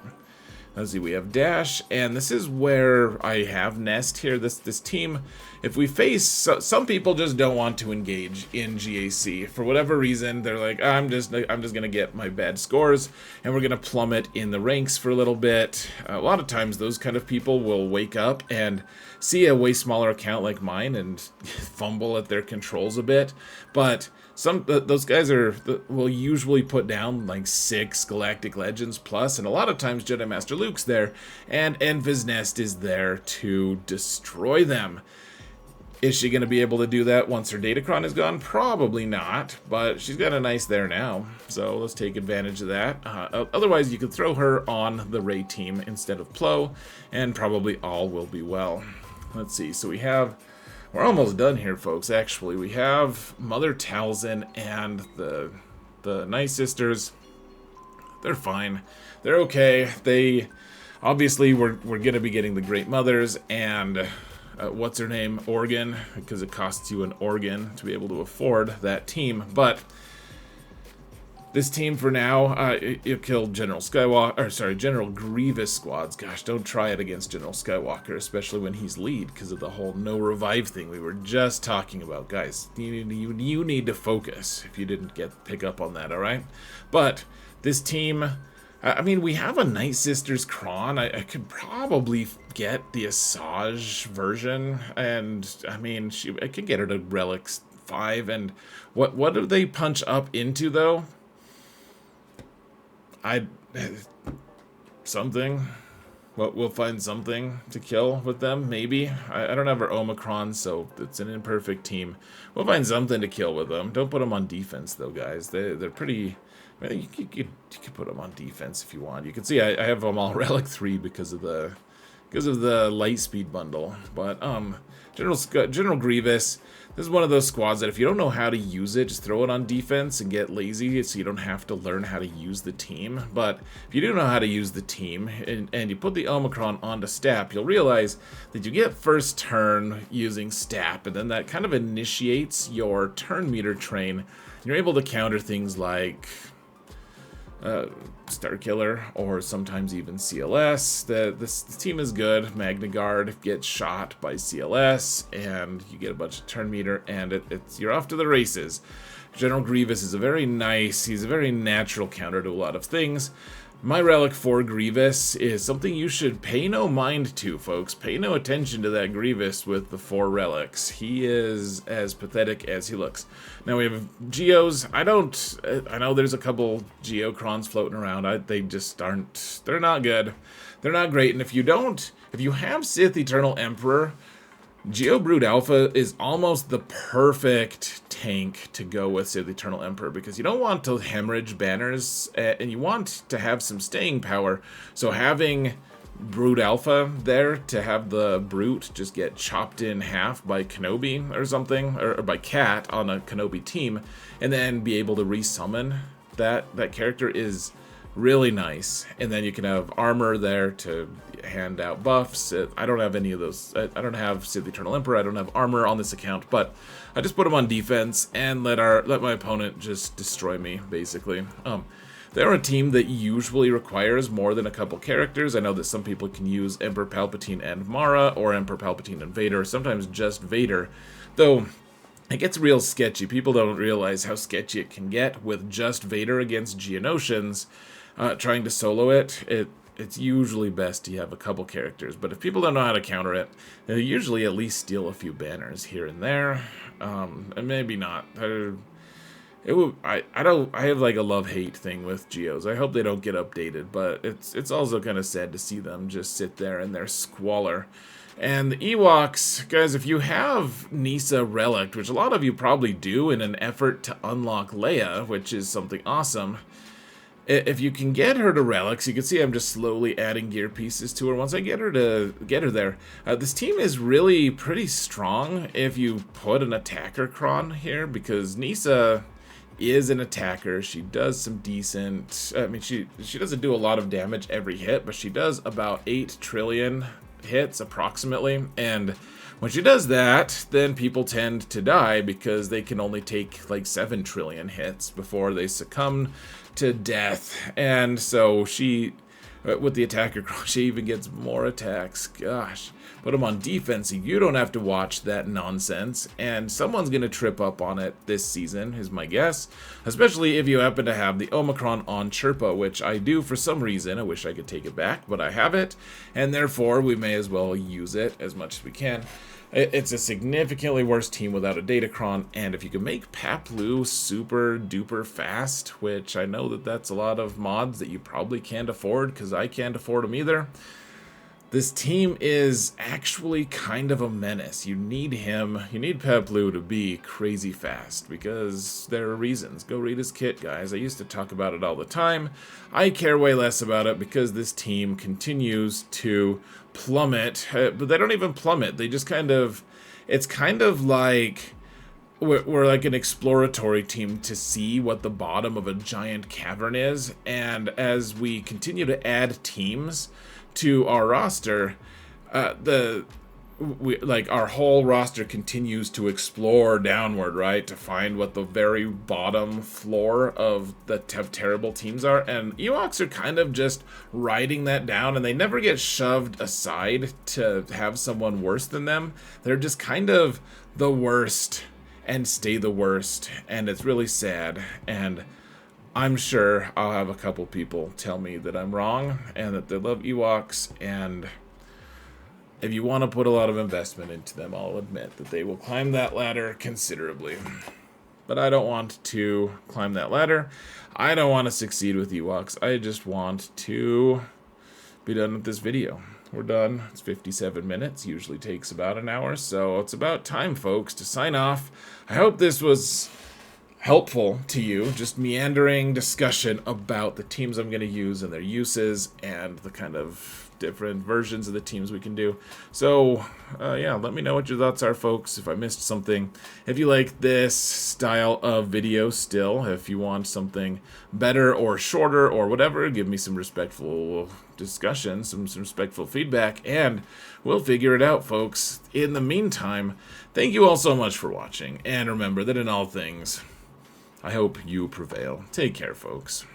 Let's see, we have Dash, and this is where I have Nest here. This team, if we face, some people just don't want to engage in GAC for whatever reason. They're like, I'm just gonna get my bad scores, and we're gonna plummet in the ranks for a little bit. A lot of times, those kind of people will wake up and see a way smaller account like mine and fumble at their controls a bit, but those guys will usually put down like 6 Galactic Legends plus, and a lot of times Jedi Master Luke's there, and Enva's Nest is there to destroy them. Is she going to be able to do that once her Datacron is gone? Probably not, but she's got a nice there now, so let's take advantage of that. Otherwise, you could throw her on the Rey team instead of Plo, and probably all will be well. Let's see, so we're almost done here, folks, actually. We have Mother Talzin and the Night Sisters. They're fine. They're okay. They, obviously, we're going to be getting the Great Mothers and, what's her name, Organ, because it costs you an organ to be able to afford that team. But this team for now, you killed General Grievous squads. Gosh, don't try it against General Skywalker, especially when he's lead, because of the whole no revive thing we were just talking about. Guys, you need to focus if you didn't pick up on that, all right? But this team, I mean, we have a Night Sisters Kron. I could probably get the Asajj version, and I mean, I could get her to Relics 5, and what do they punch up into, though? Something. Well, we'll find something to kill with them, maybe. I don't have our Omicron, so it's an imperfect team. We'll find something to kill with them. Don't put them on defense, though, guys. They're pretty. I mean, you could put them on defense if you want. You can see I have them all Relic 3 because of the Lightspeed bundle. But General Grievous. This is one of those squads that if you don't know how to use it, just throw it on defense and get lazy so you don't have to learn how to use the team. But if you do know how to use the team and you put the Omicron onto Stap, you'll realize that you get first turn using Stap, and then that kind of initiates your turn meter train. You're able to counter things like Starkiller, or sometimes even CLS. This team is good. Magna Guard gets shot by CLS, and you get a bunch of turn meter, and you're off to the races. General Grievous is he's a very natural counter to a lot of things. My relic for Grievous is something you should pay no mind to, folks. Pay no attention to that Grievous with the 4 relics. He is as pathetic as he looks. Now we have Geos. I know there's a couple Geocrons floating around. They just aren't, they're not good. They're not great. And if you have Sith Eternal Emperor, Geo Brood Alpha is almost the perfect tank to go with Sith Eternal Emperor, because you don't want to hemorrhage banners, and you want to have some staying power. So having Brood Alpha there to have the Brute just get chopped in half by Kenobi or something, or by Cat on a Kenobi team, and then be able to resummon that character is really nice. And then you can have armor there to hand out buffs. I don't have any of those. I don't have Sith Eternal Emperor. I don't have armor on this account, but I just put him on defense and let my opponent just destroy me, basically. They're a team that usually requires more than a couple characters. I know that some people can use Emperor Palpatine and Mara, or Emperor Palpatine and Vader, sometimes just Vader, though it gets real sketchy. People don't realize how sketchy it can get with just Vader against Geonosians. Trying to solo it's usually best to have a couple characters, but if people don't know how to counter it, they usually at least steal a few banners here and there, and maybe not. I have like a love-hate thing with Geos. I hope they don't get updated, but it's also kind of sad to see them just sit there in their squalor. And the Ewoks, guys, if you have Nisa Relic, which a lot of you probably do in an effort to unlock Leia, which is something awesome, if you can get her to relics, you can see I'm just slowly adding gear pieces to her. Once I get her there, this team is really pretty strong if you put an attacker cron here, because Nisa is an attacker. She does some decent, I mean, she doesn't do a lot of damage every hit, but she does about 8 trillion hits approximately, and when she does that, then people tend to die because they can only take like 7 trillion hits before they succumb to death. And so she, with the attacker, she even gets more attacks. Gosh, put them on defense. You don't have to watch that nonsense, and someone's going to trip up on it this season, is my guess, especially if you happen to have the Omicron on Chirpa, which I do for some reason. I wish I could take it back, but I have it, and therefore we may as well use it as much as we can. It's a significantly worse team without a Datacron, and if you can make Paplu super duper fast, which I know that's a lot of mods that you probably can't afford, because I can't afford them either, this team is actually kind of a menace. You need him, you need Paplu to be crazy fast, because there are reasons. Go read his kit, guys. I used to talk about it all the time. I care way less about it because this team continues to plummet, but they don't even plummet. They just kind of, it's kind of like we're like an exploratory team to see what the bottom of a giant cavern is, and as we continue to add teams to our roster, our whole roster continues to explore downward, right, to find what the very bottom floor of the terrible teams are, and Ewoks are kind of just riding that down, and they never get shoved aside to have someone worse than them. They're just kind of the worst and stay the worst, and it's really sad, and I'm sure I'll have a couple people tell me that I'm wrong and that they love Ewoks, and if you want to put a lot of investment into them, I'll admit that they will climb that ladder considerably. But I don't want to climb that ladder. I don't want to succeed with Ewoks. I just want to be done with this video. We're done. It's 57 minutes. Usually takes about an hour, so it's about time, folks, to sign off. I hope this was helpful to you, just meandering discussion about the teams I'm going to use and their uses and the kind of different versions of the teams we can do. So yeah, let me know what your thoughts are, folks, if I missed something. If you like this style of video still, if you want something better or shorter or whatever, give me some respectful discussion, some respectful feedback, and we'll figure it out, folks. In the meantime, thank you all so much for watching, and remember that in all things, I hope you prevail. Take care, folks.